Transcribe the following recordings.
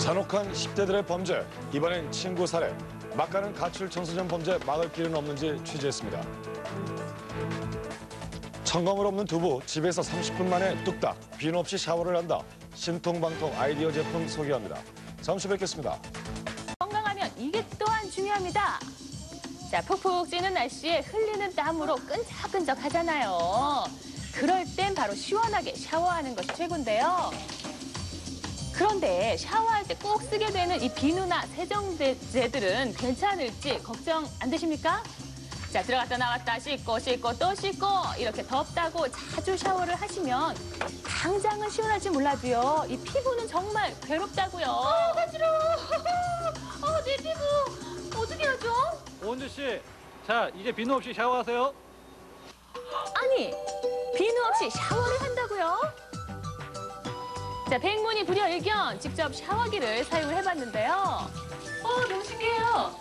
잔혹한 10대들의 범죄, 이번엔 친구 살해. 막가는 가출 청소년 범죄 막을 길은 없는지 취재했습니다. 청검을 없는 두부, 집에서 30분 만에 뚝딱, 비누 없이 샤워를 한다. 신통방통 아이디어 제품 소개합니다. 잠시 뵙겠습니다. 건강하면 이게 또한 중요합니다. 자, 푹푹 찌는 날씨에 흘리는 땀으로 끈적끈적하잖아요. 그럴 땐 바로 시원하게 샤워하는 것이 최고인데요. 그런데 샤워할 때 꼭 쓰게 되는 이 비누나 세정제들은 괜찮을지 걱정 안 되십니까? 자, 들어갔다 나왔다 씻고 또 씻고 이렇게 덥다고 자주 샤워를 하시면 당장은 시원할지 몰라도요. 이 피부는 정말 괴롭다고요. 간지러워. 내 피부 어떻게 하죠? 오은주 씨, 자 이제 비누 없이 샤워하세요. 아니, 비누 없이 샤워를 한다고요? 자, 백문이 불여일견 직접 샤워기를 사용을 해봤는데요. 너무 신기해요.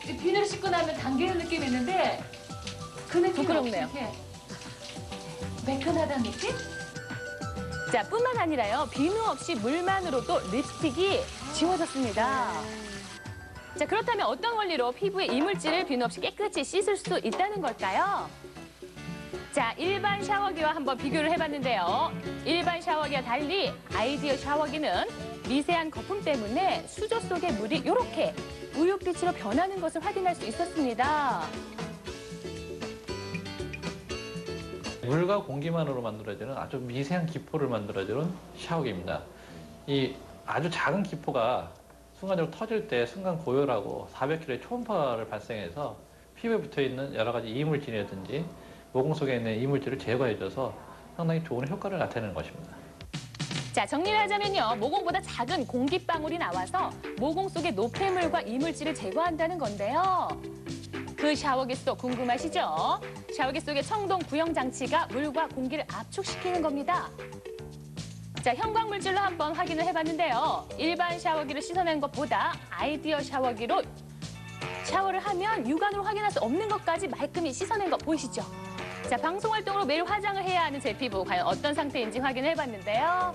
비누를 씻고 나면 당기는 느낌이 있는데 그 느낌이 부끄럽네요. 매끈하다는 느낌? 자, 뿐만 아니라요. 비누 없이 물만으로도 립스틱이 지워졌습니다. 자, 그렇다면 어떤 원리로 피부의 이물질을 비누 없이 깨끗이 씻을 수 있다는 걸까요? 자, 일반 샤워기와 한번 비교를 해봤는데요. 일반 샤워기와 달리 아이디어 샤워기는 미세한 거품 때문에 수조 속의 물이 이렇게 우윳빛으로 변하는 것을 확인할 수 있었습니다. 물과 공기만으로 만들어지는 아주 미세한 기포를 만들어주는 샤워기입니다. 이 아주 작은 기포가 순간적으로 터질 때 순간 고열하고 400km의 초음파를 발생해서 피부에 붙어있는 여러 가지 이물질이라든지 모공 속에 있는 이물질을 제거해줘서 상당히 좋은 효과를 나타내는 것입니다. 자, 정리를 하자면요. 모공보다 작은 공기방울이 나와서 모공 속의 노폐물과 이물질을 제거한다는 건데요. 그 샤워기 속 궁금하시죠? 샤워기 속의 청동 구형 장치가 물과 공기를 압축시키는 겁니다. 자, 형광물질로 한번 확인을 해봤는데요. 일반 샤워기를 씻어낸 것보다 아이디어 샤워기로 샤워를 하면 육안으로 확인할 수 없는 것까지 말끔히 씻어낸 거 보이시죠? 자, 방송 활동으로 매일 화장을 해야 하는 제 피부 과연 어떤 상태인지 확인을 해봤는데요.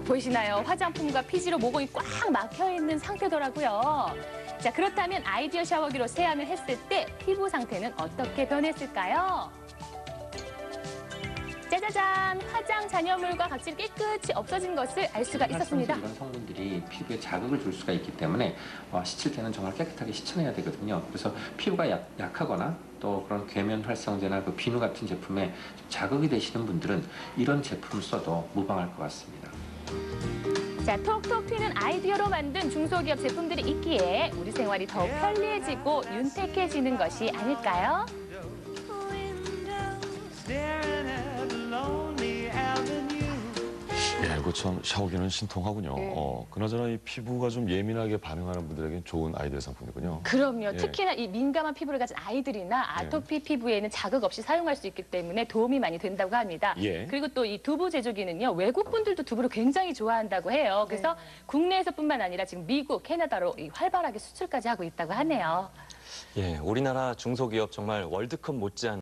보이시나요? 화장품과 피지로 모공이 꽉 막혀있는 상태더라고요. 자, 그렇다면 아이디어 샤워기로 세안을 했을 때 피부 상태는 어떻게 변했을까요? 짜자잔! 화장 잔여물과 각질 깨끗이 없어진 것을 알 수가 있었습니다. 이런 성분들이 피부에 자극을 줄 수가 있기 때문에 씻을 때는 정말 깨끗하게 씻어내야 되거든요. 그래서 피부가 약하거나 또 그런 괴면 활성제나 그 비누 같은 제품에 자극이 되시는 분들은 이런 제품을 써도 무방할 것 같습니다. 자, 톡톡 튀는 아이디어로 만든 중소기업 제품들이 있기에 우리 생활이 더욱 편리해지고 윤택해지는 것이 아닐까요? 이거 참 샤워기는 신통하군요. 그나저나 이 피부가 좀 예민하게 반응하는 분들에게는 좋은 아이디어 상품이군요. 그럼요. 특히나 이 민감한 피부를 가진 아이들이나 아토피 피부에는 자극 없이 사용할 수 있기 때문에 도움이 많이 된다고 합니다. 그리고 또 이 두부 제조기는요. 외국 분들도 두부를 굉장히 좋아한다고 해요. 그래서 국내에서뿐만 아니라 지금 미국, 캐나다로 활발하게 수출까지 하고 있다고 하네요. 우리나라 중소기업 정말 월드컵 못지않은